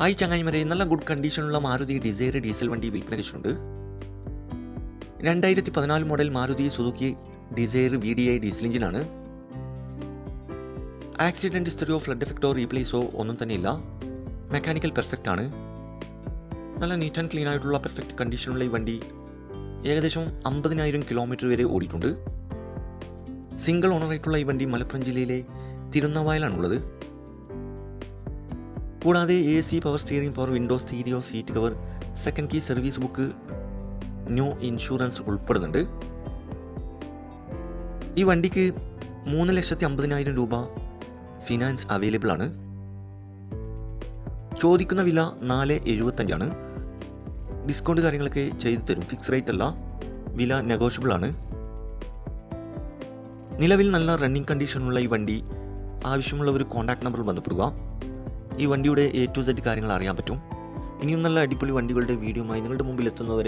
ആയി ചങ്ങായിമാരെ, നല്ല ഗുഡ് കണ്ടീഷനുള്ള മാരുതി ഡിസൈർ ഡീസൽ വണ്ടി വിൽപ്പനയ്ക്കുണ്ട്. 2014 model Maruti Suzuki Dzire VDI diesel എഞ്ചിനാണ്. ആക്സിഡൻറ്റ് ഹിസ്റ്ററിയോ ഫ്ലഡ് എഫക്റ്റോ റീപ്ലേസോ ഒന്നും തന്നെയില്ല. മെക്കാനിക്കൽ പെർഫെക്റ്റ് ആണ്. നല്ല നീറ്റ് ആൻഡ് ക്ലീൻ ആയിട്ടുള്ള പെർഫെക്റ്റ് കണ്ടീഷനുള്ള ഈ വണ്ടി ഏകദേശം 50,000 കിലോമീറ്റർ വരെ ഓടിയിട്ടുണ്ട്. സിംഗിൾ ഓണറായിട്ടുള്ള ഈ വണ്ടി മലപ്പുറം ജില്ലയിലെ തിരുനാവായിലാണുള്ളത്. കൂടാതെ AC, power steering, power window, stereo, seat cover, second key, service book, new insurance ഉൾപ്പെടുന്നുണ്ട്. ഈ വണ്ടിക്ക് 3,50,000 രൂപ ഫിനാൻസ് അവൈലബിൾ ആണ്. ചോദിക്കുന്ന വില 4,75 ആണ്. ഡിസ്കൗണ്ട് കാര്യങ്ങളൊക്കെ ചെയ്തു തരും. ഫിക്സ് റേറ്റ് അല്ല, വില നെഗോഷ്യബിൾ ആണ്. നിലവിൽ നല്ല റണ്ണിങ് കണ്ടീഷനുള്ള ഈ വണ്ടി ആവശ്യമുള്ള ഒരു കോൺടാക്ട് നമ്പറിൽ ബന്ധപ്പെടുക. ഈ വണ്ടിയുടെ A to Z കാര്യങ്ങൾ അറിയാൻ പറ്റും. ഇനിയും നല്ല അടിപൊളി വണ്ടികളുടെ വീഡിയോയുമായി നിങ്ങളുടെ മുമ്പിൽ എത്തുന്നവരെ